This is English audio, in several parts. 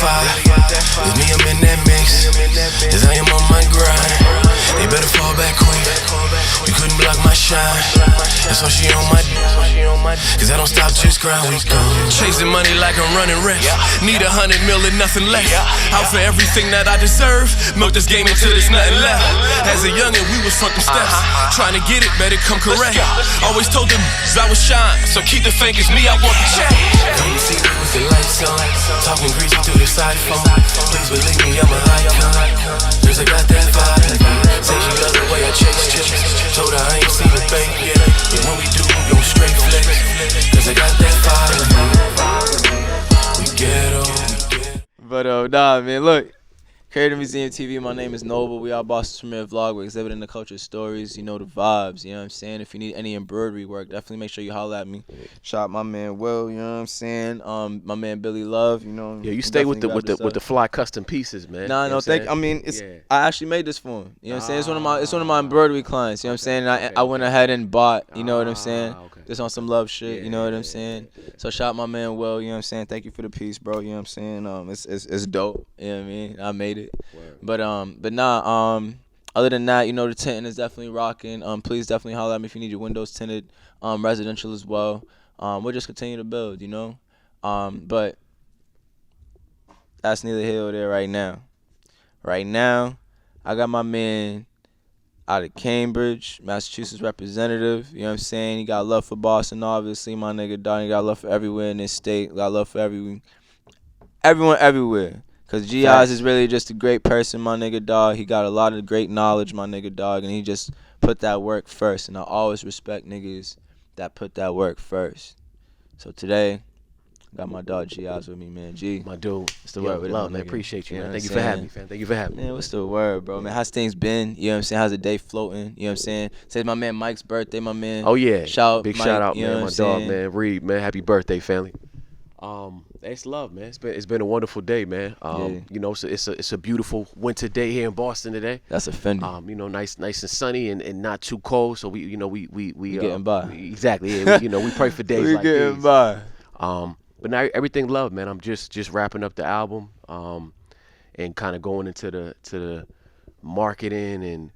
fire. With me, I'm in that mix. Cause I am on my grind. They better fall back quick. You couldn't block my shine. That's why she on my cause I don't stop, just grind, we go. Chasing money like I'm running rent. Need 100 mil and nothing less. Out for everything that I deserve. Milk this game until there's nothing left. As a youngin', we was fucking steps. Trying to get it, better come correct. Always told them I was shine, so keep the fake as me, I want the check. Come and see me with the lights on. Talking greasy through this iPhone. Please believe me, I'm a icon. Cause I got that vibe. Say she love the way I chase chips. Told her I ain't seen a bank yet. But when we do, we go straight flex. Cause I got that vibe. We ghetto. But nah, man, look. Creative Museum TV, my name is Noble. We are Boston's premier vlog. We're exhibiting the culture stories, you know, the vibes, you know what I'm saying? If you need any embroidery work, definitely make sure you holler at me. Shout out my man Will, you know what I'm saying? My man Billy Love, you know. Yeah, you stay with the fly custom pieces, man. Nah, no, thank. I mean, it's I actually made this for him. You know what I'm saying? It's one of my embroidery clients. You know what I'm saying? And I went ahead and bought. You know what I'm saying? Okay. Just on some love shit. You know what I'm saying? So shout out my man Will. You know what I'm saying? Thank you for the piece, bro. You know what I'm saying? It's dope. You know what I mean? I made it. Word. But nah. Other than that, you know, the tinting is definitely rocking. Please definitely holler at me if you need your windows tinted. Residential as well. We'll just continue to build, you know. But that's neither here nor there right now. Right now, I got my man out of Cambridge, Massachusetts representative. You know what I'm saying? He got love for Boston, obviously. My nigga Don, he got love for everywhere in this state. Got love for everyone everywhere. Because G-Eyez is really just a great person, my nigga dog. He got a lot of great knowledge, my nigga dog. And he just put that work first. And I always respect niggas that put that work first. So today, I got my dog G-Eyez with me, man. G. My dude. What's the word with love, it, man. nigga? Appreciate you, You know man. what Thank you I'm for having saying? me, fam. Thank you for having me. Man, what's the word, bro? Man, how's things been? You know what I'm saying? How's the day floating? You know what I'm saying? Today's my man Mike's birthday, my man. Oh, yeah. Big shout out, you know man. what My I'm dog, saying? man. Reed, man. Happy birthday, family. It's love, man. It's been a wonderful day, man. You know, it's a beautiful winter day here in Boston today. That's offending. You know, nice and sunny and not too cold. So we getting by. Exactly. Yeah, we pray for days like getting these. by. But now everything love, man. I'm just wrapping up the album, and kind of going into the marketing and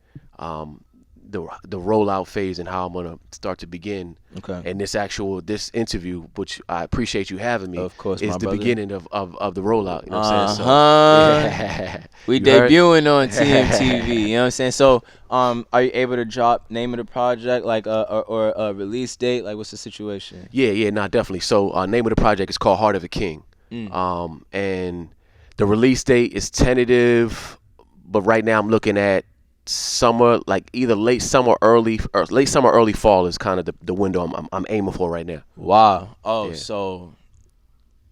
the rollout phase and how I'm gonna start to begin. Okay. And this interview, which I appreciate you having me, of course, is my the brother. beginning of the rollout. You know what I'm saying? So, yeah. We You heard? debuting on TMTV. You know what I'm saying? So, are you able to drop name of the project, like or a release date? Like, what's the situation? Yeah, nah, definitely. So, name of the project is called Heart of a King. And the release date is tentative, but right now I'm looking at summer, like either late summer, early fall is kind of the window I'm aiming for right now. Wow. Oh, Yeah. so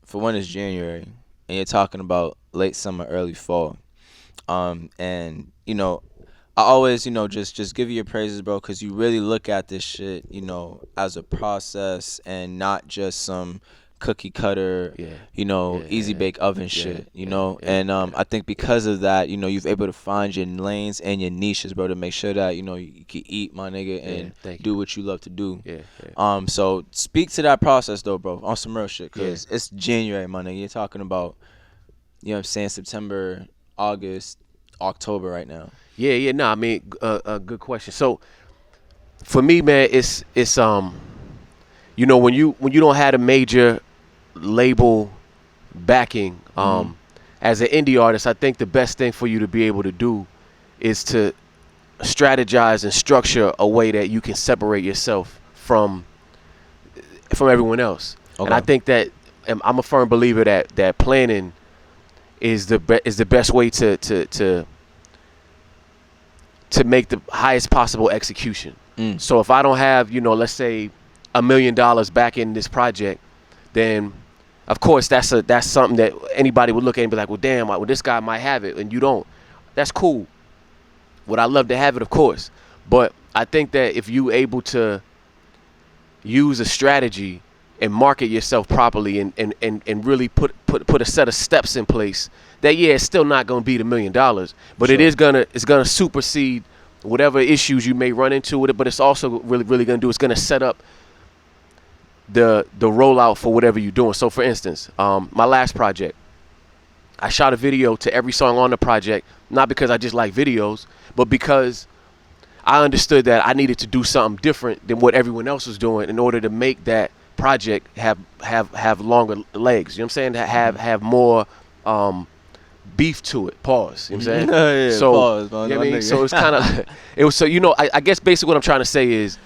for when it's January, and you're talking about late summer, early fall, and you know, I always, you know, just give you your praises, bro, because you really look at this shit, you know, as a process and not just some cookie cutter, you know, easy bake oven shit, you know. And I think because of that, you know, you've able to find your lanes and your niches, bro, to make sure that, you know, you can eat, my nigga, and do what you love to do. So speak to that process though, bro, on some real shit, because it's January, my nigga. You're talking about, you know what I'm saying, September, August, October right now. No, I mean, a good question. So for me, man, it's you know, when you don't have a major label backing, as an indie artist, I think the best thing for you to be able to do is to strategize and structure a way that you can separate yourself from everyone else. Okay. And I think that I'm a firm believer that planning is the best way to make the highest possible execution. So if I don't have, you know, let's say $1 million back in this project, then of course that's something that anybody would look at and be like, well, damn, well, this guy might have it and you don't. That's cool. Would I love to have it? Of course. But I think that if you able to use a strategy and market yourself properly and really put a set of steps in place, that it's still not going to be the $1 million, but it's gonna supersede whatever issues you may run into with it. But it's also really going to do, it's going to set up the rollout for whatever you're doing. So for instance, my last project, I shot a video to every song on the project, not because I just like videos, but because I understood that I needed to do something different than what everyone else was doing in order to make that project have longer legs. You know what I'm saying? To have more beef to it. Pause. You know what I'm saying? Yeah, so pause, man. you know what I mean? So it's kind of it was so I guess basically what I'm trying to say is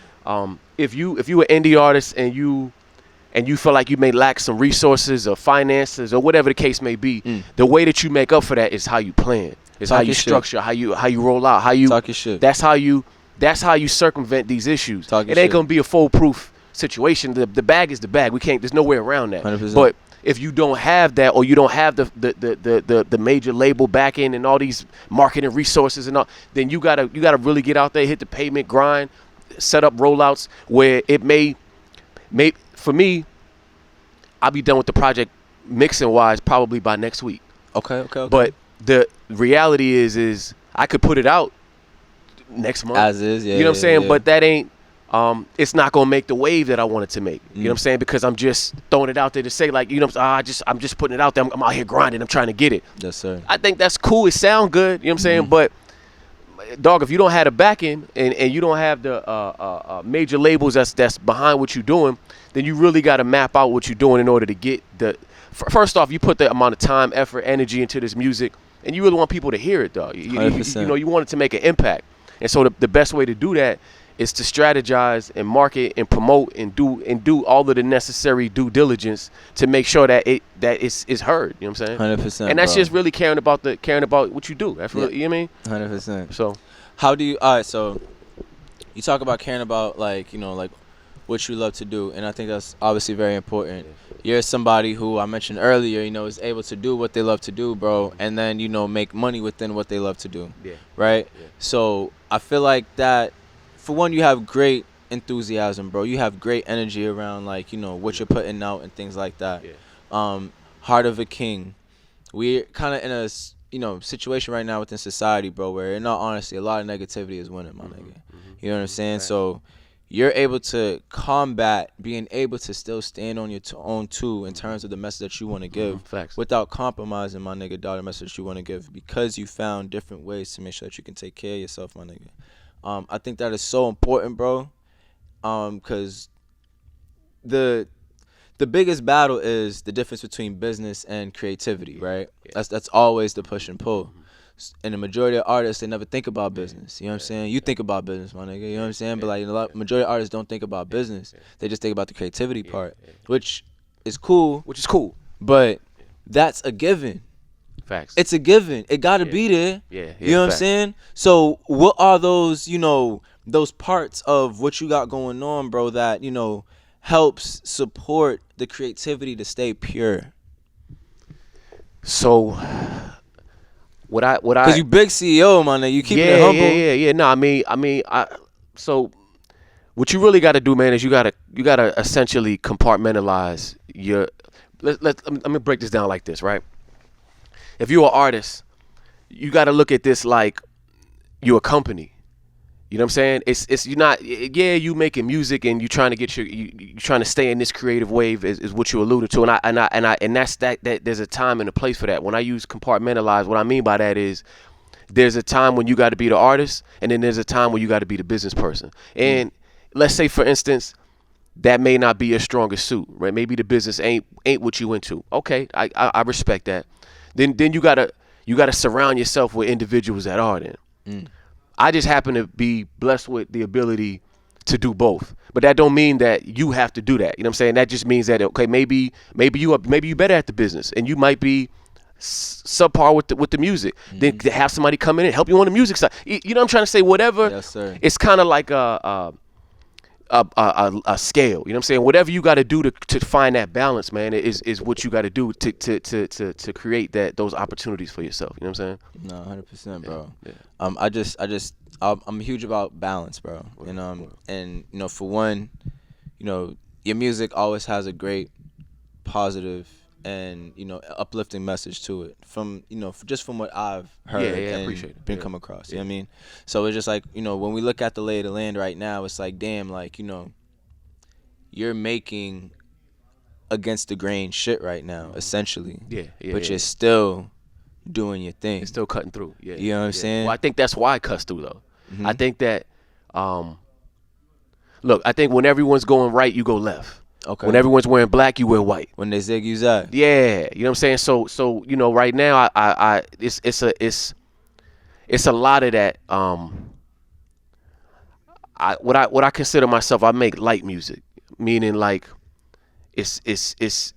if you an indie artist and you feel like you may lack some resources or finances or whatever the case may be, the way that you make up for that is how you plan. It's how you structure, how you roll out, how you talk your shit. That's how you circumvent these issues. Talk your it ain't shit. gonna be a foolproof situation. The bag is the bag. There's no way around that. 100%. But if you don't have that, or you don't have the major label backing and all these marketing resources and all, then you gotta really get out there, hit the pavement, grind, set up rollouts where it may for me, I'll be done with the project mixing wise probably by next week. Okay. But the reality is I could put it out next month. As is, yeah. You know what I'm saying? Yeah. But that ain't it's not gonna make the wave that I want it to make. You know what I'm saying? Because I'm just throwing it out there to say, like, you know, I'm just putting it out there. I'm out here grinding. I'm trying to get it. Yes, sir. I think that's cool. It sound good. You know what I'm saying? But dog, if you don't have the backing and you don't have the major labels that's behind what you're doing, then you really got to map out what you're doing in order to get the. First off, you put the amount of time, effort, energy into this music, and you really want people to hear it, dog. You know, you want it to make an impact, and so the best way to do that is to strategize and market and promote and do all of the necessary due diligence to make sure that it's heard. You know what I'm saying? 100%. And that's bro. just really caring about what you do. That's really, you know what I mean? 100%. So How do you? All right. So you talk about caring about, like, you know, like what you love to do, and I think that's obviously very important. You're somebody who I mentioned earlier, you know, is able to do what they love to do, bro, and then, you know, make money within what they love to do. Yeah. Right. Yeah. So I feel like that. For one, you have great enthusiasm, bro. You have great energy around, like, you know, what you're putting out and things like that. Yeah. Heart of a king. We're kind of in a, you know, situation right now within society, bro, where in all honesty, a lot of negativity is winning, my nigga. You know what I'm saying? Right. So you're able to combat being able to still stand on your own too in terms of the message that you want to give without compromising, my nigga, the message you want to give, because you found different ways to make sure that you can take care of yourself, my nigga. I think that is so important, bro, because the biggest battle is the difference between business and creativity, right? Yeah. That's always the push and pull. And the majority of artists, they never think about business. You know what I'm saying? You think about business, my nigga. You know what I'm saying? But like majority of artists don't think about business. They just think about the creativity part, which is cool. But that's a given. Facts. It's a given. It got to be there. Yeah. You know what I'm saying? So what are those, you know, those parts of what you got going on, bro, that, you know, helps support the creativity to stay pure? So what I because you big CEO, man, you keep it humble. Yeah. No, I mean, so what you really got to do, man, is you gotta essentially compartmentalize your. Let me break this down like this, right? If you're an artist, you got to look at this like you're a company. You know what I'm saying? It's you're not. Yeah, you making music and you trying to get you trying to stay in this creative wave is what you alluded to, and that's that there's a time and a place for that. When I use compartmentalize, what I mean by that is there's a time when you got to be the artist, and then there's a time when you got to be the business person. And let's say, for instance, that may not be your strongest suit, right? Maybe the business ain't what you into. Okay, I respect that. Then you gotta surround yourself with individuals that are then. I just happen to be blessed with the ability to do both, but that don't mean that you have to do that. You know what I'm saying? That just means that, okay, maybe you better at the business, and you might be subpar with the music. Then to have somebody come in and help you on the music side. You know what I'm trying to say? Whatever. Yes, sir. It's kind of like a scale. You know what I'm saying? Whatever you got to do to find that balance, man, is what you got to do to create those opportunities for yourself. You know what I'm saying? No, 100%, bro. Yeah. I'm huge about balance, bro. And you know, for one, you know, your music always has a great positive and, you know, uplifting message to it from, you know, just from what I've heard and appreciate it. been come across. You know what I mean? So it's just like, you know, when we look at the lay of the land right now, it's like, damn, like, you know, you're making against the grain shit right now, essentially. Yeah. But you're still doing your thing. It's still cutting through. Yeah. You know what I'm saying? Well, I think that's why it cuts through though. I think that look, I think when everyone's going right, you go left. Okay. When everyone's wearing black, you wear white. When they zig, you zag. Yeah, you know what I'm saying. So you know, right now, it's a lot of that. What I consider myself, I make light music, meaning like if it's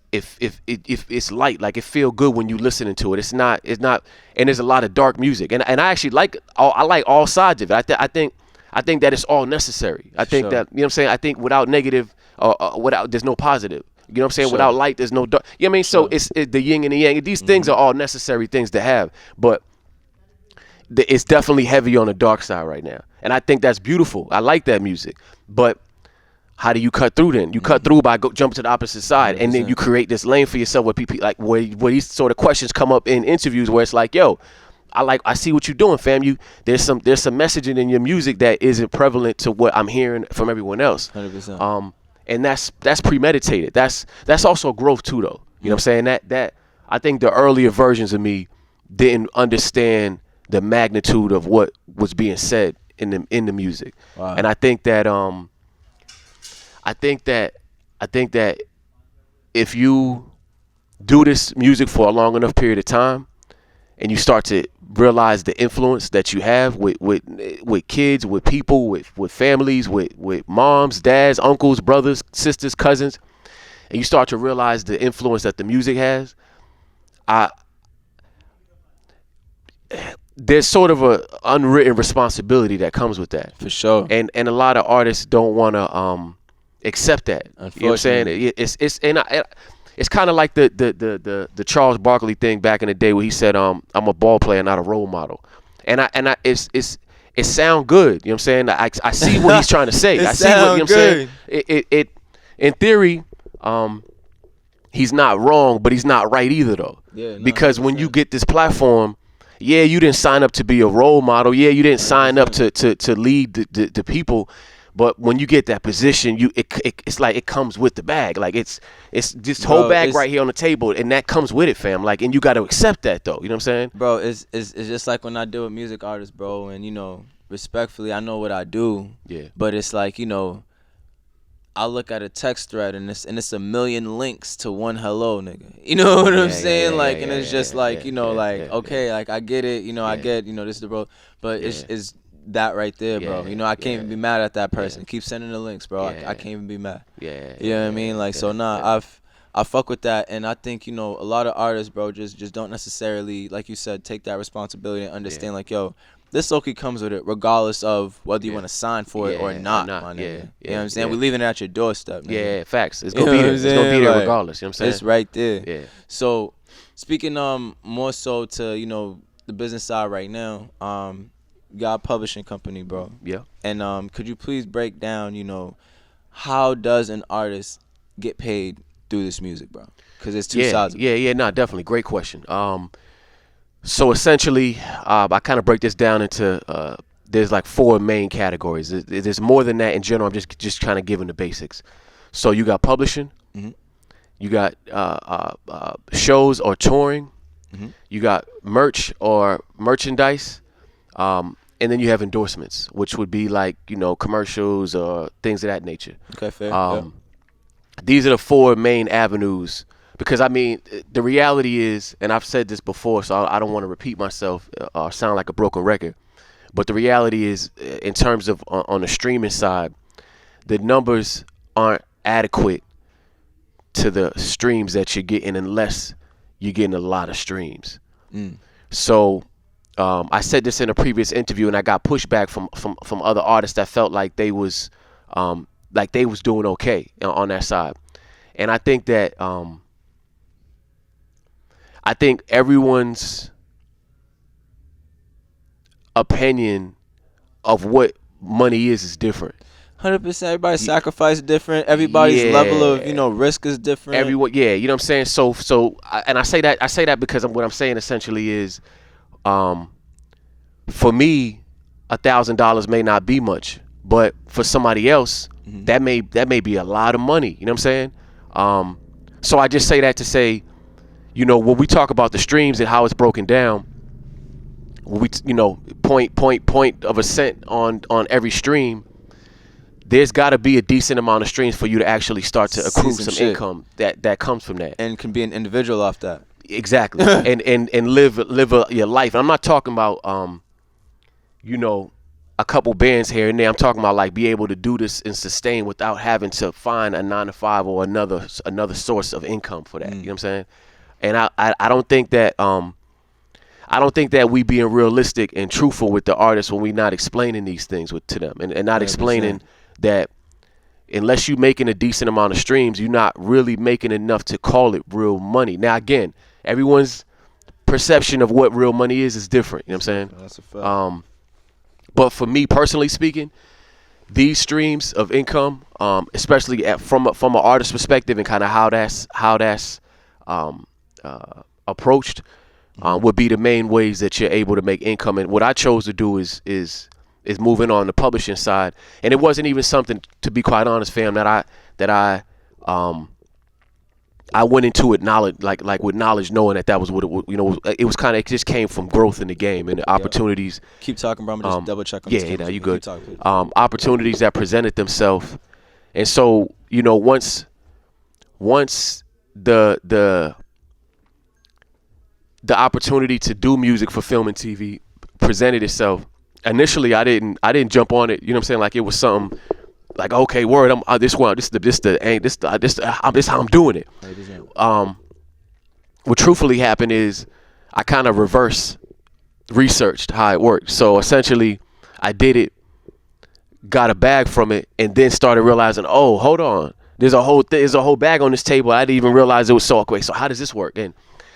light, like it feel good when you listening to it. It's not, and there's a lot of dark music, and I actually like all sides of it. I think that it's all necessary. I think that, you know what I'm saying. I think without negative, without, there's no positive. You know what I'm saying? Without light, there's no dark. You know what I mean? So it's the yin and the yang. These things are all necessary things to have, but it's definitely heavy on the dark side right now, and I think that's beautiful. I like that music, but how do you cut through then? You cut through by jumping to the opposite side, 100%. And then you create this lane for yourself where people like where these sort of questions come up in interviews where it's like, yo, I see what you're doing, fam. There's some messaging in your music that isn't prevalent to what I'm hearing from everyone else. 100%. And that's premeditated. That's also growth too, though. You know what I'm saying? That I think the earlier versions of me didn't understand the magnitude of what was being said in the music. Wow. And I think that if you do this music for a long enough period of time, and you start to realize the influence that you have with kids, with people, with families, with moms, dads, uncles, brothers, sisters, cousins, and you start to realize the influence that the music has, there's sort of a unwritten responsibility that comes with that. For sure. And a lot of artists don't want to accept that. You know what I'm saying? It's kind of like the Charles Barkley thing back in the day where he said, I'm a ball player, not a role model. And it sound good. You know what I'm saying? I see what he's trying to say. I see what, you know what I'm saying? It in theory, he's not wrong, but he's not right either though. Yeah, no, because when you get this platform, yeah, you didn't sign up to be a role model. Yeah, you didn't sign up to lead the people. But when you get that position, it's like it comes with the bag. Like it's this whole bag right here on the table, and that comes with it, fam. Like, and you got to accept that, though. You know what I'm saying? Bro, it's just like when I deal with music artists, bro, and, you know, respectfully, I know what I do. Yeah. But it's like, you know, I look at a text thread and it's a million links to one hello, nigga. You know what I'm saying? Like, and it's just like, you know, like, okay, like I get it, you know, I get, you know, this is the bro, but it's that right there, bro. You know, I can't even be mad at that person. Keep sending the links, bro. I can't even be mad. You know what I mean? Like, so I fuck with that, and I think, you know, a lot of artists, bro, just don't necessarily, like you said, take that responsibility and understand, like, yo, this Loki comes with it, regardless of whether you want to sign for it or not, my nigga. You know what I'm saying? We're leaving it at your doorstep, nigga. Yeah, facts. It's gonna be there. It's gonna be there regardless. You know what I'm saying? It's right there. Yeah. So, speaking more so to, you know, the business side right now, you got a publishing company, bro. Yeah. And could you please break down, you know, how does an artist get paid through this music, bro? Because it's two sides. No, definitely. Great question. So essentially, I kind of break this down into there's like 4 main categories. There's more than that in general. I'm just kind of giving the basics. So you got publishing, you got shows or touring, you got merch or merchandise, and then you have endorsements, which would be like, you know, commercials or things of that nature. Okay, fair. These are the 4 main avenues. Because, I mean, the reality is, and I've said this before, so I don't want to repeat myself or sound like a broken record, but the reality is, in terms of on the streaming side, the numbers aren't adequate to the streams that you're getting unless you're getting a lot of streams. So I said this in a previous interview, and I got pushback from other artists that felt like they was doing okay on that side. And I think that I think everyone's opinion of what money is different. 100%. Everybody's sacrifice is different. Everybody's level of, you know, risk is different. Everyone, you know what I'm saying? So I say that because what I'm saying essentially is, for me, $1,000 may not be much, but for somebody else, that may be a lot of money. You know what I'm saying? So I just say that to say, you know, when we talk about the streams and how it's broken down, when we, you know, point of a cent on every stream, there's got to be a decent amount of streams for you to actually start to accrue some income that comes from that, and can be an individual off that. Exactly. and live your life. And I'm not talking about you know, a couple bands here and there. I'm talking about like be able to do this and sustain without having to find a 9-to-5 or another source of income for that. You know what I'm saying? And I don't think that we being realistic and truthful with the artists when we not explaining these things to them and not 100%. Explaining that unless you're making a decent amount of streams, you're not really making enough to call it real money. Now again, everyone's perception of what real money is different. You know what I'm saying? That's a fact. But for me personally speaking, these streams of income, especially from an artist perspective and kind of how that's approached, would be the main ways that you're able to make income. And what I chose to do is moving on the publishing side. And it wasn't even something, to be quite honest, fam, that I went into it like with knowledge, knowing that was what it, you know, it was kind of, it just came from growth in the game and the opportunities. Keep talking, bro. I'm just double check on this. Yeah, you good. Talking, opportunities that presented themselves, and so, you know, once the opportunity to do music for film and TV presented itself, initially I didn't jump on it. You know what I'm saying? Like it was something. Like, okay, word, this how I'm doing it. What truthfully happened is I kind of reverse researched how it worked. So essentially, I did it, got a bag from it, and then started realizing, oh, hold on, there's a whole bag on this table. I didn't even realize it was so quick. So how does this work? And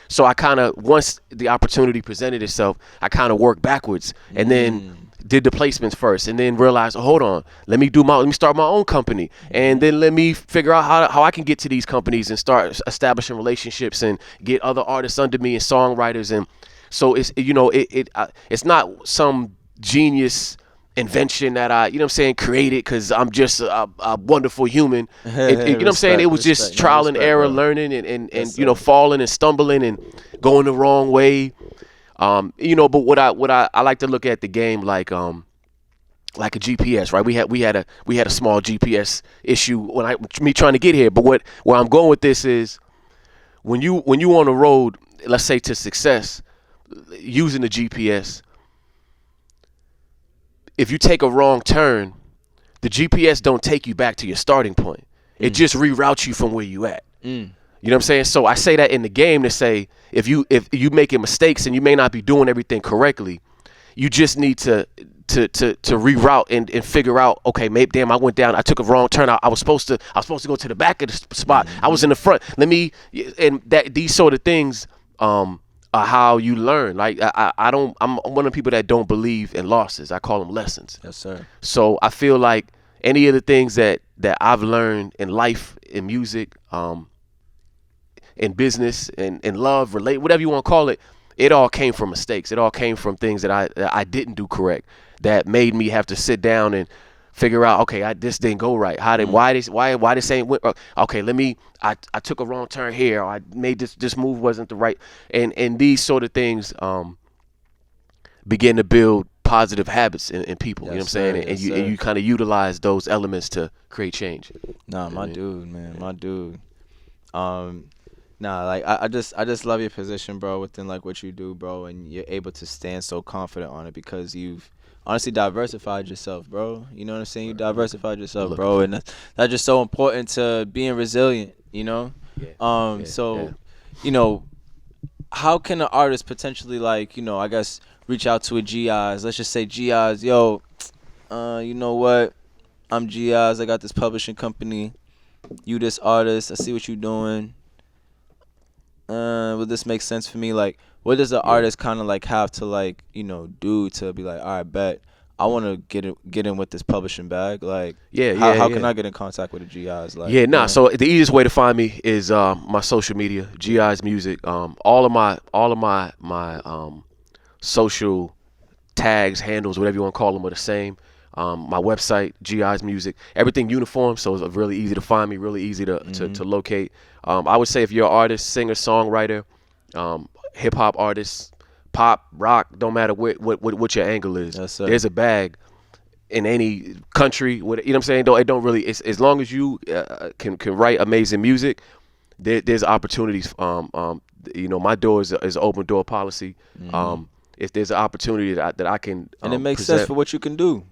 so I kind of, once the opportunity presented itself, I kind of worked backwards, and then did the placements first, and then realized, oh, hold on, let me start my own company, and then let me figure out how I can get to these companies and start establishing relationships and get other artists under me and songwriters. And so it's, you know, it's not some genius invention that I, you know what I'm saying, created because I'm just a wonderful human. You know what I'm saying? It was just trial and error, bro. Learning and you know, falling and stumbling and going the wrong way. You know, but what I like to look at the game like a GPS, right? We had a small GPS issue when me trying to get here. But where I'm going with this is when you on the road, let's say to success, using the GPS, if you take a wrong turn, the GPS don't take you back to your starting point. It just reroutes you from where you at. You know what I'm saying? So I say that in the game to say, if you making mistakes and you may not be doing everything correctly, you just need to reroute and figure out, okay, maybe, damn, I went down, I took a wrong turn. I was supposed to go to the back of the spot. I was in the front. These sort of things are how you learn. Like I'm one of the people that don't believe in losses. I call them lessons. Yes, sir. So I feel like any of the things that I've learned in life, in music, in business, in love, whatever you want to call it, it all came from mistakes. It all came from things that I didn't do correct that made me have to sit down and figure out, okay, this didn't go right. Why this ain't went? Okay, I took a wrong turn here. Or I made this move wasn't the right. And these sort of things begin to build positive habits in people. Yes, you know what I'm saying? Yes, and you kind of utilize those elements to create change. Nah, my dude, man, my dude. Nah, like I just love your position, bro, within like what you do, bro, and you're able to stand so confident on it because you've honestly diversified yourself, bro. You know what I'm saying? You diversified yourself, bro, and that's just so important to being resilient, you know? You know, how can an artist potentially, like, you know, I guess reach out to a G-Eyez? Let's just say G-Eyez, yo, you know what? I'm G-Eyez. I got this publishing company. You this artist. I see what you're doing. Would this make sense for me? Like, what does the artist kind of like have to, like, you know, do to be like, all right, bet I want to get in with this publishing bag? Like, how can I get in contact with a G-Eyez? Like, So the easiest way to find me is my social media, G-Eyez Music. All of my social tags, handles, whatever you want to call them, are the same. My website, G-Eyez Music, everything uniform, so it's really easy to find me, really easy to locate. I would say if you're an artist, singer, songwriter, hip hop artists, pop, rock, don't matter what your angle is. Yes, sir. There's a bag in any country. You know what I'm saying? It don't really. It's, as long as you can write amazing music, there's opportunities. You know, my door is an open door policy. If there's an opportunity that I can, and it makes present, sense for what you can do.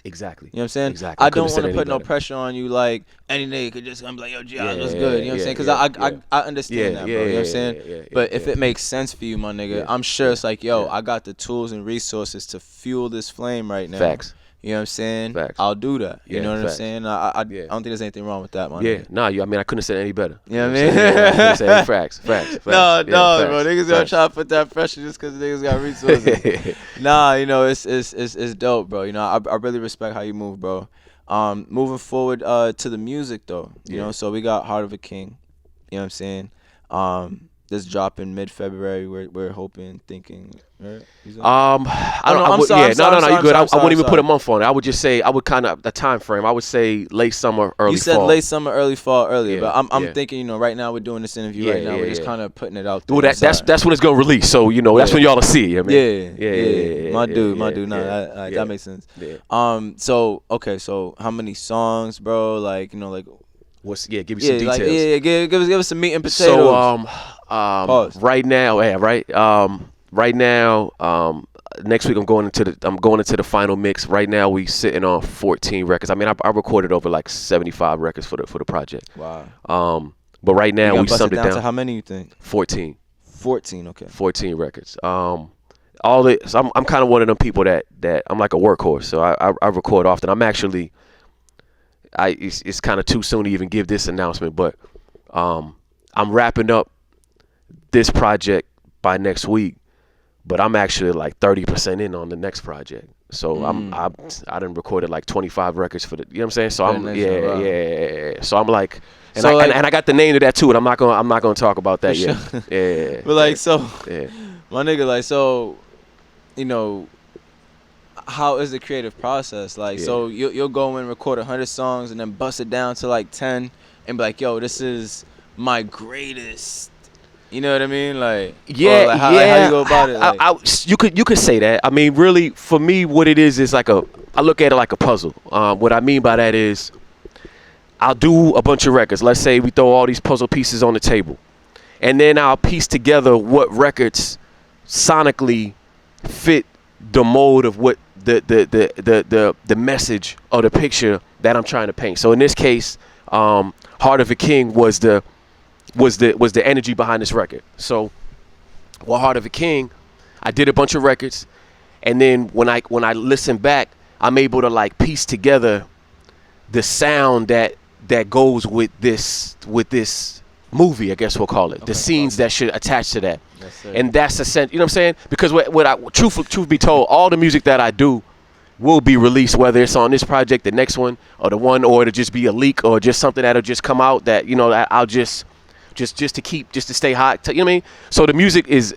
Exactly. You know what I'm saying? Exactly. I don't want to put no pressure on you. Like any nigga could just come be like, yo, G-Eyez, what's good? You know what I'm saying? Because I understand that, bro. You know what I'm saying? But if it makes sense for you, my nigga, I'm sure it's like, yo, I got the tools and resources to fuel this flame right now. Facts. You know what I'm saying? Facts. I'll do that. You know what facts. I'm saying? I don't think there's anything wrong with that, man. Yeah, nah, I mean, I couldn't have said any better. You know what I mean? I couldn't say facts. No, bro. Niggas gonna try to put that pressure just because niggas got resources. Nah, you know, it's dope, bro. You know, I really respect how you move, bro. Moving forward to the music, though. You know, so we got Heart of a King. You know what I'm saying? This drop in mid-February. We're hoping, thinking. Right? I'm sorry. You good. I wouldn't even put a month on it. I would just say I would kind of the time frame. I would say late summer, early fall. You said fall. Late summer, early fall, earlier. But I'm thinking, you know, right now we're doing this interview right now. We're just kind of putting it out there. Well, that's when it's gonna release. So you know, that's when y'all will see. I mean, yeah. My dude. No, that makes sense. Yeah. So how many songs, bro? Like, you know, like. Give me some details. Give us some meat and potatoes. So right now, right now, next week I'm going into the final mix. Right now we sitting on 14 records. I mean, I recorded over like 75 records for the project. Wow. But right now we summed it down to how many you think? 14. 14. Okay. 14 records. I'm kind of one of them people that I'm like a workhorse. So I record often. I'm actually. It's kind of too soon to even give this announcement, but I'm wrapping up this project by next week, but I'm actually like 30% in on the next project. So I done recorded like 25 records for the, you know what I'm saying? So I'm So I'm like, and I got the name of that too, and I'm not gonna talk about that yet. Yeah. But like, my nigga, like, so, you know. How is the creative process? Like, so you'll go and record 100 songs and then bust it down to like 10 and be like, yo, this is my greatest. You know what I mean? Like, how you go about it? Like, you could say that. I mean, really, for me, what it is like I look at it like a puzzle. What I mean by that is, I'll do a bunch of records. Let's say we throw all these puzzle pieces on the table, and then I'll piece together what records sonically fit the mold of what the message or the picture that I'm trying to paint. So in this case, Heart of a King was the energy behind this record. So Heart of a King, I did a bunch of records, and then when I listen back, I'm able to like piece together the sound that goes with this movie, I guess we'll call it. The scenes that should attach to that. And that's the sense, you know what I'm saying? Because truth be told, all the music that I do will be released, whether it's on this project, the next one, or or it'll just be a leak, or just something that'll just come out that, you know, that I'll just to stay hot. You know what I mean? So the music is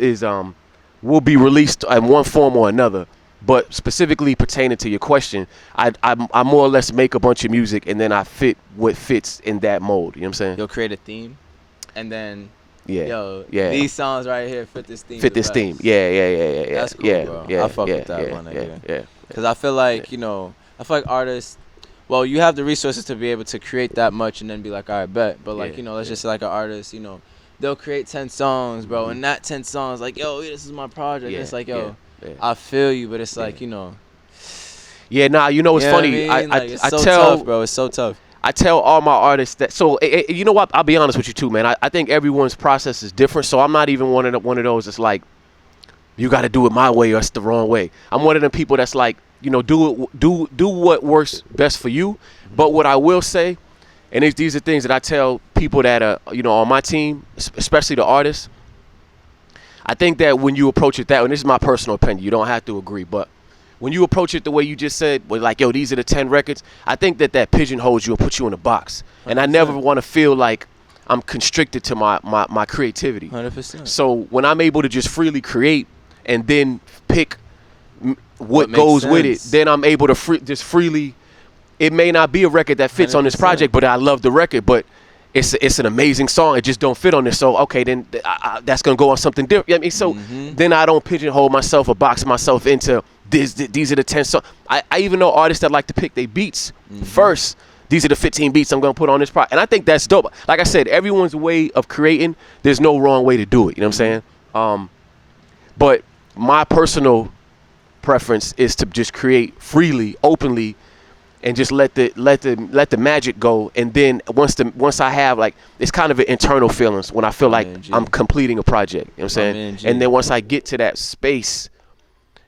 will be released in one form or another. But specifically pertaining to your question, I more or less make a bunch of music, and then I fit what fits in that mold. You know what I'm saying? You'll create a theme, and then these songs right here fit this theme. Yeah. That's cool, bro. I fuck with that one. Yeah. Because I feel like, you know, artists, well, you have the resources to be able to create that much and then be like, all right, bet. But like, you know, let's just say like an artist, you know, they'll create 10 songs, bro, and that 10 songs, like, yo, this is my project. It's like, yo, I feel you, but it's like, you know. Yeah, nah, you know, it's funny. I mean? It's so tough, bro. It's so tough. I tell all my artists that. So you know what? I'll be honest with you too, man. I think everyone's process is different. So I'm not even one of those that's like, you got to do it my way or it's the wrong way. I'm one of them people that's like, you know, do what works best for you. But what I will say, and these are things that I tell people that are, you know, on my team, especially the artists. I think that when you approach it that way, and this is my personal opinion, you don't have to agree, but when you approach it the way you just said, like, yo, these are the 10 records, I think that pigeonholes you and puts you in a box. 100%. And I never want to feel like I'm constricted to my creativity. 100%. So when I'm able to just freely create and then pick what goes sense with it, then I'm able to just freely. It may not be a record that fits 100%. On this project, but I love the record. But it's an amazing song. It just don't fit on this. So okay, then that's gonna go on something different. You know what I mean, so then I don't pigeonhole myself or box myself into these are the 10 songs. I even know artists that like to pick their beats first. These are the 15 beats I'm gonna put on this project, and I think that's dope. Like I said, everyone's way of creating. There's no wrong way to do it. You know what I'm saying? But my personal preference is to just create freely, openly, and just let the magic go. And then once I have, like, it's kind of an internal feelings when I feel like I'm completing a project. You know what I'm saying? And then once I get to that space,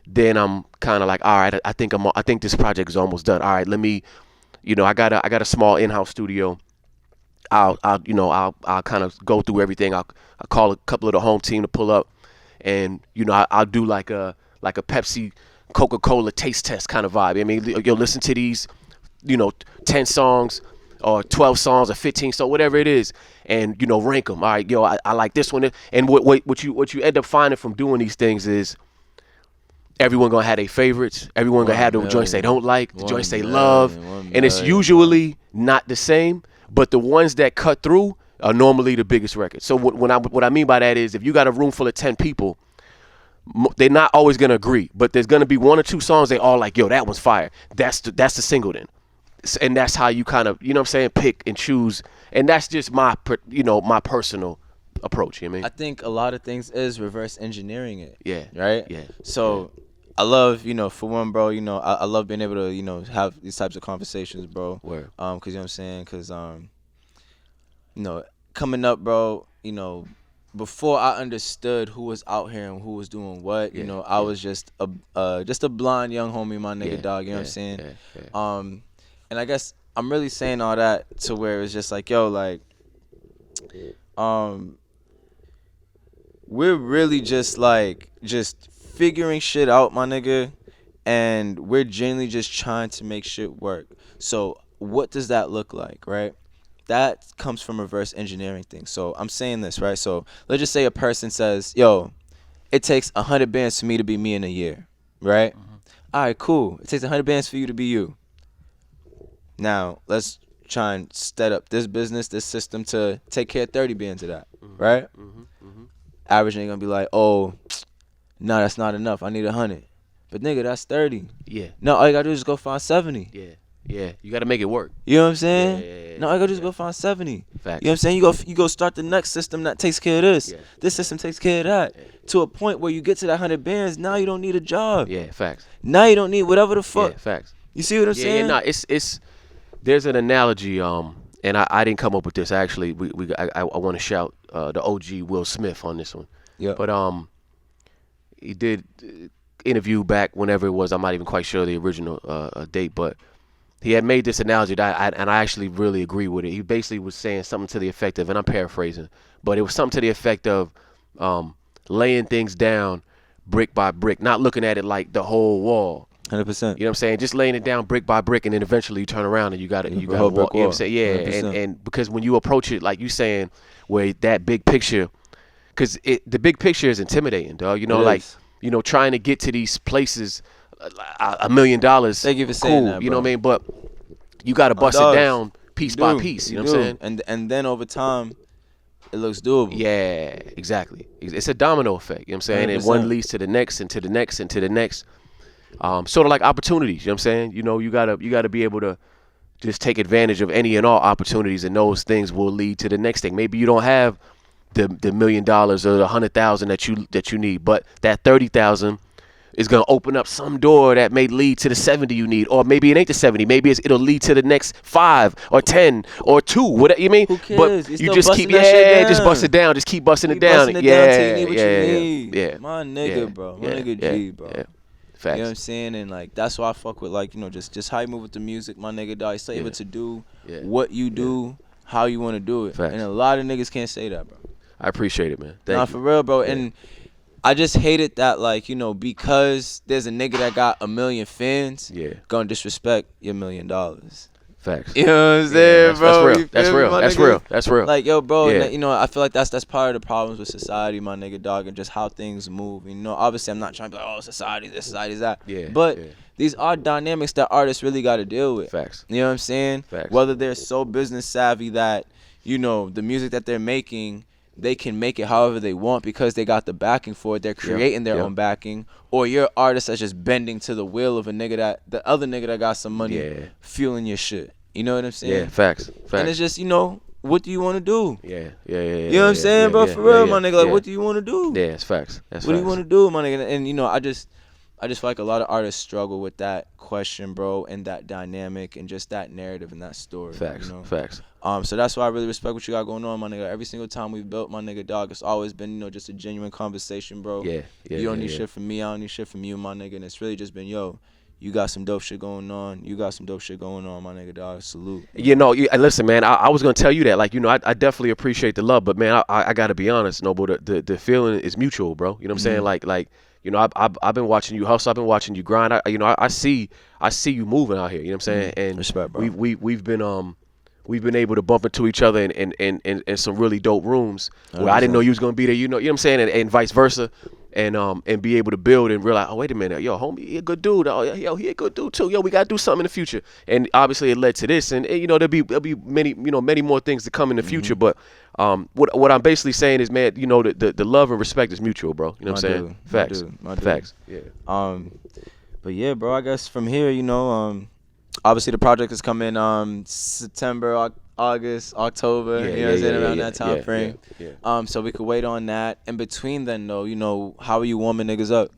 then I'm kind of like, all right, I think this project is almost done. All right, let me, I got a small in-house studio. I'll kind of go through everything. I'll call a couple of the home team to pull up, and I'll do like a Pepsi, Coca-Cola taste test kind of vibe. I mean, you'll listen to these, 10 songs or 12 songs or 15, so whatever it is, and rank them. All right, I like this one. And what you end up finding from doing these things is everyone gonna have their favorites. Everyone gonna have the joints they don't like, the joints they love, and it's usually not the same. But the ones that cut through are normally the biggest records. So what I mean by that is, if you got a room full of 10 people, they're not always gonna agree, but there's gonna be 1 or 2 songs they all like. Yo, that one's fire. That's the single then, and that's how you kind of pick and choose. And that's just my personal approach. You know what I mean? I think a lot of things is reverse engineering it. Yeah. Right. Yeah. So. Yeah. I love, for one, bro, I love being able to, have these types of conversations, bro. Word. Cause you know what I'm saying? Cause, coming up, bro, before I understood who was out here and who was doing what, I was just a blind young homie, my nigga, dog. You know what I'm saying? Yeah. And I guess I'm really saying all that to where it's just like, yo, like, we're really just figuring shit out, my nigga, and we're genuinely just trying to make shit work. So what does that look like, right? That comes from reverse engineering things. So I'm saying this, right? So let's just say a person says, yo, it takes 100 bands for me to be me in a year, right? All right, cool. It takes 100 bands for you to be you. Now let's try and set up this business, this system to take care of 30 bands of that, right? Average ain't gonna be like, oh, no, that's not enough. I need 100. But nigga, that's 30. Yeah. No, all you gotta do is go find 70. Yeah. Yeah. You gotta make it work. You know what I'm saying? Yeah. No, all you gotta do is go find 70. Facts. You know what I'm saying? You go start the next system that takes care of this. Yeah. This system takes care of that. Yeah. To a point where you get to that 100 bands, now you don't need a job. Yeah, facts. Now you don't need whatever the fuck. Yeah, facts. You see what I'm saying? Yeah, no, it's there's an analogy, and I didn't come up with this actually. I want to shout the OG Will Smith on this one. Yeah. But he did interview back whenever it was. I'm not even quite sure the original date, but he had made this analogy that I actually really agree with it. He basically was saying something to the effect of, and I'm paraphrasing, but it was something to the effect of laying things down brick by brick, not looking at it like the whole wall. 100%. You know what I'm saying? Just laying it down brick by brick, and then eventually you turn around and you got to walk. You know what I'm saying? Yeah, and because when you approach it like you saying, where that big picture. Because the big picture is intimidating, dog. Trying to get to these places, $1 million. Thank you for saying that, bro. You know what I mean? But you got to bust it down piece by piece. You know what I'm saying? And then over time, it looks doable. Yeah, exactly. It's a domino effect. You know what I'm saying? 100%. And one leads to the next and to the next and to the next. Sort of like opportunities. You know what I'm saying? You gotta be able to just take advantage of any and all opportunities, and those things will lead to the next thing. Maybe you don't have the $1 million or the 100,000 that you need, but that 30,000 is gonna open up some door that may lead to the 70 you need, or maybe it ain't the 70. Maybe it'll lead to the next 5 or 10 or 2. Whatever you mean. Who cares? But you just keep just bust it down. Just keep busting it down. Busting it down till you need what you need. Yeah. My nigga, bro. My nigga G, bro. Yeah. Facts. You know what I'm saying? And like that's why I fuck with just how you move with the music, my nigga, dog. You're still able to do what you do, how you want to do it. Facts. And a lot of niggas can't say that, bro. I appreciate it, man. Thank you. For real, bro. Yeah. And I just hated that, because there's a nigga that got 1 million fans, gonna disrespect your $1 million. Facts. You know what I'm saying, bro? That's real. That's real. Like, yo, bro, I feel like that's part of the problems with society, my nigga, dog, and just how things move. Obviously, I'm not trying to be like, oh, society this, society's that. Yeah. But these are dynamics that artists really got to deal with. Facts. You know what I'm saying? Facts. Whether they're so business savvy that, you know, the music that they're making, they can make it however they want because they got the backing for it. They're creating their own backing. Or you're an artist that's just bending to the will of a nigga that the other nigga that got some money fueling your shit. You know what I'm saying? Yeah, facts. And it's just, you know, what do you want to do? Yeah. You know what I'm saying, bro? For real, my nigga. Like, what do you want to do? Yeah, it's facts. What do you want to do, my nigga? And you know, I just feel like a lot of artists struggle with that question, bro, and that dynamic and just that narrative and that story. Facts. You know? Facts. So that's why I really respect what you got going on, my nigga. Every single time we've built, my nigga, dog, it's always been, you know, just a genuine conversation, bro. Yeah. You don't need shit from me, I don't need shit from you, my nigga. And it's really just been, yo, you got some dope shit going on. You got some dope shit going on, my nigga, dog. Salute. You know, and listen, man, I was gonna tell you that, like, you know, I definitely appreciate the love, but man, I gotta be honest, Noble, the feeling is mutual, bro. You know what I'm saying? Like, you know, I've been watching you hustle, I've been watching you grind. I see you moving out here. You know what I'm saying? And respect, bro. We've been able to bump into each other in some really dope rooms where I didn't know you was gonna be there. You know what I'm saying? And vice versa. And be able to build and realize, oh, wait a minute, yo, homie, he a good dude. Oh, yo, he a good dude too. Yo, we gotta do something in the future. And obviously it led to this. And you know, there'll be many more things to come in the future. But what I'm basically saying is, man, you know, the love and respect is mutual, bro. You know what I'm saying? Facts. Facts. Yeah. But yeah, bro, I guess from here, you know, obviously the project is coming September, August, October, you know what I'm saying, around that time frame. So we could wait on that. In between then, though, you know, how are you warming niggas up?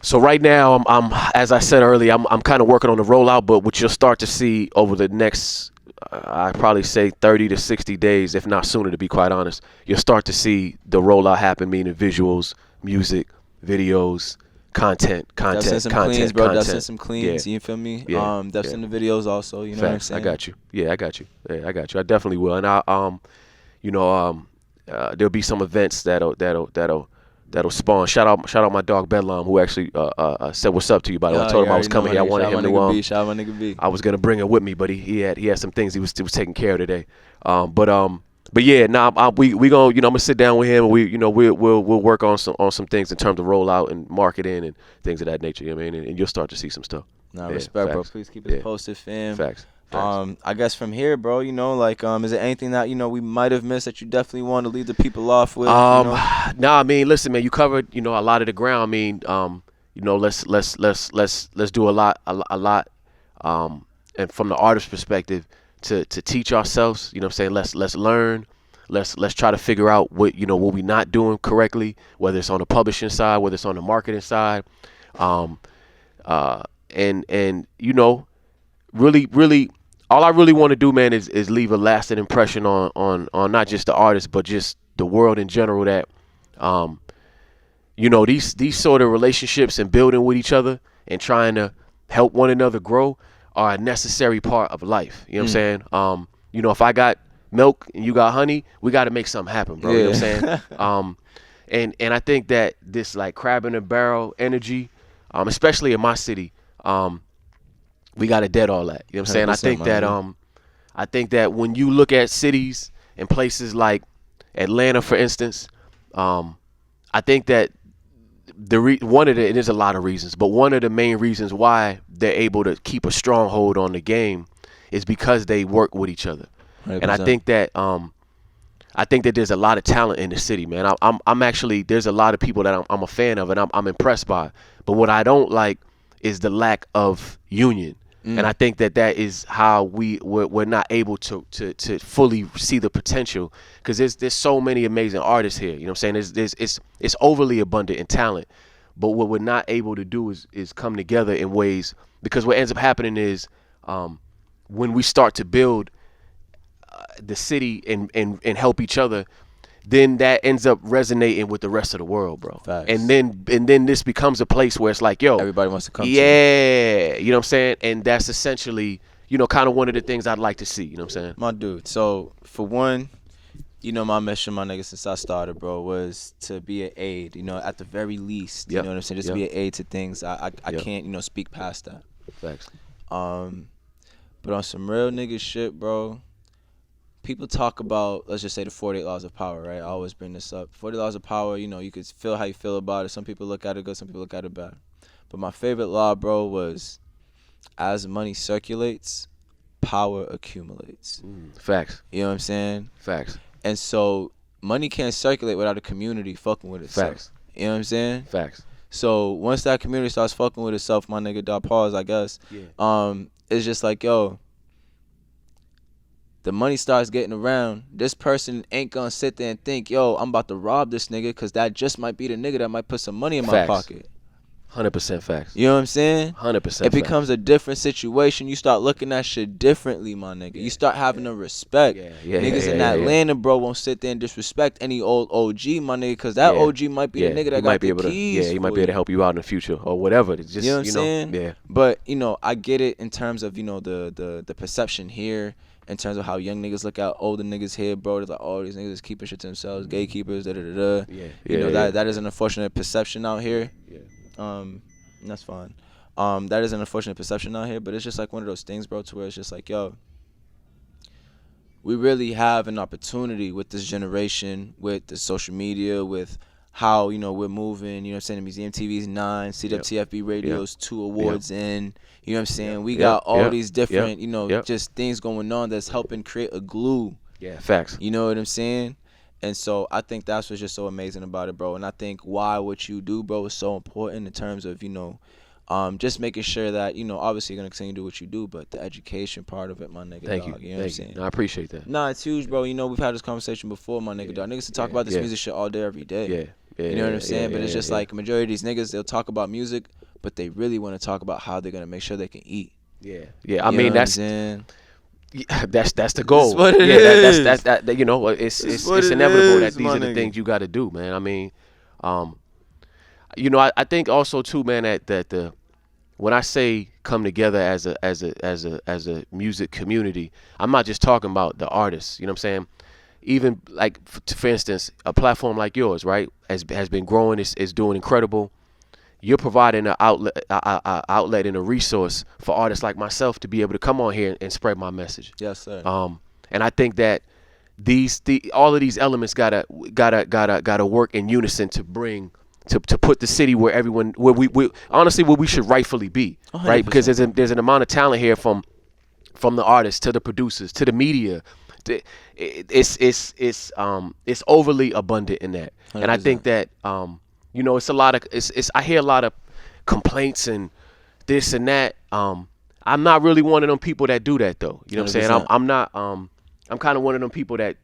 So right now, I'm as I said earlier, I'm kind of working on the rollout, but what you'll start to see over the next, I'd probably say 30 to 60 days, if not sooner, to be quite honest, you'll start to see the rollout happen, meaning visuals, music, videos, content. That's some cleans, bro. That's some cleans. You feel me? That's in the videos also. You know what I'm saying? I got you. Yeah, I got you. I definitely will. And there'll be some events that'll spawn. Shout out my dog Bedlam, who actually said what's up to you. By the way, I told him I was coming here. I wanted him to. Shout out my nigga B. I was gonna bring him with me, but he had some things he was taking care of today. But yeah, we gonna, you know, I'm gonna sit down with him and we'll work on some things in terms of rollout and marketing and things of that nature. You know what I mean? And you'll start to see some stuff. Respect, facts. bro. Please keep us posted, fam. Facts. I guess from here, bro, you know, like, is there anything that, you know, we might have missed that you definitely want to leave the people off with? Nah, I mean, listen, man, you covered, you know, a lot of the ground. I mean, you know, let's do a lot, and from the artist perspective, to teach ourselves, you know what I'm saying? Let's learn. Let's try to figure out what we're not doing correctly, whether it's on the publishing side, whether it's on the marketing side. And you know, really all I really want to do, man, is leave a lasting impression on not just the artist, but just the world in general, that you know, these sort of relationships and building with each other and trying to help one another grow are a necessary part of life. You know what I'm saying? You know, if I got milk and you got honey, we got to make something happen, bro. You know what I'm saying? And I think that this, like, crab in a barrel energy, especially in my city, we got to dead all that. You know what I'm saying? I think that when you look at cities and places like Atlanta, for instance, I think that and there's a lot of reasons, but one of the main reasons why they're able to keep a stronghold on the game is because they work with each other. 100%. And I think that there's a lot of talent in the city, man. I'm actually, there's a lot of people that I'm a fan of and I'm impressed by. But what I don't like is the lack of union. And I think that is how we're not able to fully see the potential, because there's so many amazing artists here. You know what I'm saying? It's overly abundant in talent, but what we're not able to do is come together in ways, because what ends up happening is when we start to build the city and help each other, then that ends up resonating with the rest of the world, bro. Facts. And then this becomes a place where it's like, yo, everybody wants to come. Yeah, you know what I'm saying? And that's essentially, you know, kind of one of the things I'd like to see. You know what I'm saying? My dude. So for one, you know, my mission, my nigga, since I started, bro, was to be an aid. You know, at the very least, you know what I'm saying? Just to be an aid to things. I can't, you know, speak past that. Facts. But on some real nigga shit, bro. People talk about, let's just say, the 48 laws of power, right? I always bring this up. 40 laws of power, you know, you could feel how you feel about it. Some people look at it good, some people look at it bad. But my favorite law, bro, was as money circulates, power accumulates. Facts. You know what I'm saying? Facts. And so money can't circulate without a community fucking with itself. Facts. You know what I'm saying? Facts. So once that community starts fucking with itself, my nigga, dot pause, I guess. Yeah. It's just like, yo, the money starts getting around. This person ain't gonna sit there and think, yo, I'm about to rob this nigga, because that just might be the nigga that might put some money in my pocket. 100% facts. You know what I'm saying? 100%. It becomes a different situation. You start looking at shit differently, my nigga. You start having a respect. Niggas in Atlanta, bro, won't sit there and disrespect any old OG, my nigga, because that OG might be the nigga that got the keys. He might be able to help you out in the future or whatever. It's just, you know what I'm saying? Yeah. But, I get it in terms of, the perception here, in terms of how young niggas look at older niggas here, bro. It's like, oh, these niggas is keeping shit to themselves, gatekeepers, da-da-da-da. That is an unfortunate perception out here. That's fine. That is an unfortunate perception out here, but it's just like one of those things, bro, to where it's just like, yo, we really have an opportunity with this generation, with the social media, with how, we're moving, you know what I'm saying? The Museum TV's 9, CWTFB radio's 2 awards in, you know what I'm saying? We got all these different, just things going on that's helping create a glue. Yeah, facts. You know what I'm saying? And so I think that's what's just so amazing about it, bro. And I think why what you do, bro, is so important in terms of, just making sure that, obviously you're going to continue to do what you do, but the education part of it, my nigga, Thank dog. you. You know what I'm saying? No, I appreciate that. Nah, it's huge, bro. We've had this conversation before, my nigga, dog. Niggas to talk about this music shit all day, every day. You know what I'm saying? But it's just like majority of these niggas, they'll talk about music, but they really want to talk about how they're going to make sure they can eat. Yeah. I mean, that's the goal. That's what it is. That's it's inevitable that these are the things you got to do, man. I mean, I think also too, man, that when I say come together as a music community, I'm not just talking about the artists. You know what I'm saying? Even like for instance, a platform like yours, right, has been growing. Is doing incredible. You're providing an outlet and a resource for artists like myself to be able to come on here and spread my message. Yes, sir. And I think that all of these elements gotta work in unison to bring to put the city where we honestly where we should rightfully be, 100%. right? Because there's an amount of talent here from the artists to the producers to the media. It's overly abundant in that, 100%. And I think that it's a lot of I hear a lot of complaints and this and that. I'm not really one of them people that do that though. You know what I'm saying? I'm not. I'm kind of one of them people that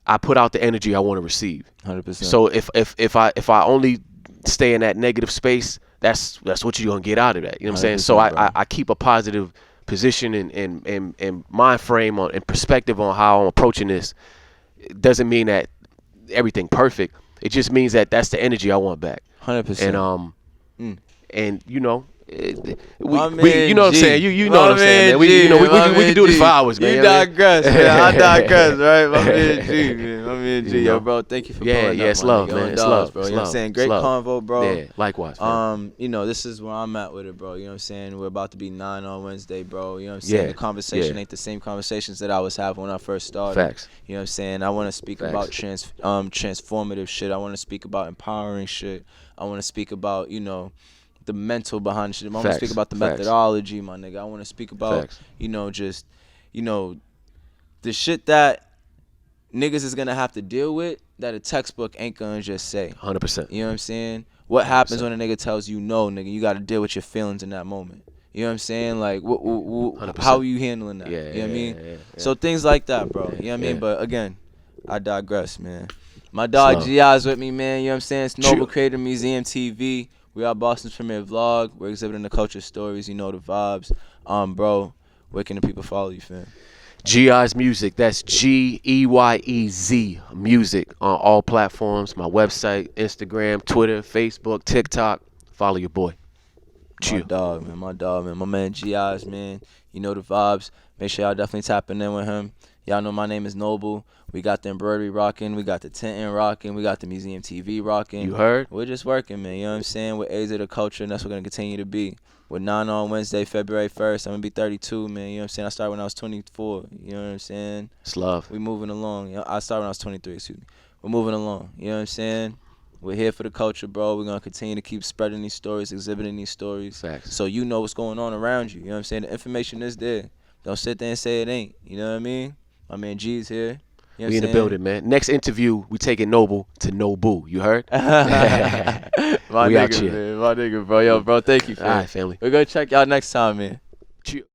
I put out the energy I want to receive. 100%. So if I only stay in that negative space, that's what you're gonna get out of that. You know what I'm saying? So I keep a positive position and mind frame and perspective on how I'm approaching this. It doesn't mean that everything perfect. It just means that that's the energy I want back. 100%. And you know what I'm saying. You know what I'm saying, man. We can do this for hours, man. You digress, man. I digress, right? My man G, man. My man G, yo, bro. Thank you for pulling up. It's love, man. It's love, bro. You know what I'm saying? Great convo, bro. Yeah, likewise. Man. This is where I'm at with it, bro. You know what I'm saying? We're about to be 9 on Wednesday, bro. You know what I'm saying? The conversation ain't the same conversations that I was having when I first started. Facts. You know what I'm saying? I want to speak about transformative shit. I want to speak about empowering shit. I want to speak about, the mental behind shit. I want to speak about the methodology, my nigga. I want to speak about, just, the shit that niggas is going to have to deal with that a textbook ain't going to just say. 100%. You know what I'm saying? What happens when a nigga tells you no, nigga? You got to deal with your feelings in that moment. You know what I'm saying? Like, how are you handling that? You know what I mean? Yeah. So things like that, bro. You know what I mean? But again, I digress, man. My dog G-Eyez with me, man. You know what I'm saying? It's Noble Creative Museum TV. We are Boston's premier vlog. We're exhibiting the culture stories. You know the vibes. Bro, where can the people follow you, fam? G-Eyez Music. That's G-E-Y-E-Z Music on all platforms. My website, Instagram, Twitter, Facebook, TikTok. Follow your boy. My dog, man. My man G-Eyez, man. You know the vibes. Make sure y'all definitely tapping in with him. Y'all know my name is Noble. We got the embroidery rocking. We got the tinting rocking. We got the Museum TV rocking. You heard? We're just working, man. You know what I'm saying? We're A's of the culture, and that's what we're going to continue to be. We're 9 on Wednesday, February 1st. I'm going to be 32, man. You know what I'm saying? I started when I was 24. You know what I'm saying? It's love. We moving along. I started when I was 23, excuse me. We're moving along. You know what I'm saying? We're here for the culture, bro. We're gonna continue to keep spreading these stories, exhibiting these stories, Facts. so you know what's going on around you. You know what I'm saying? The information is there. Don't sit there and say it ain't. You know what I mean? My man G's here. You know We in the building, man. Next interview, we taking Noble to Nobu. You heard? My We out nigga, here. man. My nigga, bro. Yo, bro, thank you, fam. All right, family. We're gonna check y'all next time, man. Cheers.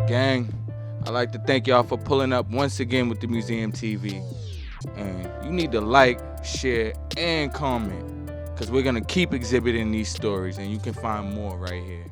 Gang, I'd like to thank y'all for pulling up once again with the Museum TV. And you need to like, share, and comment, because we're going to keep exhibiting these stories, and you can find more right here.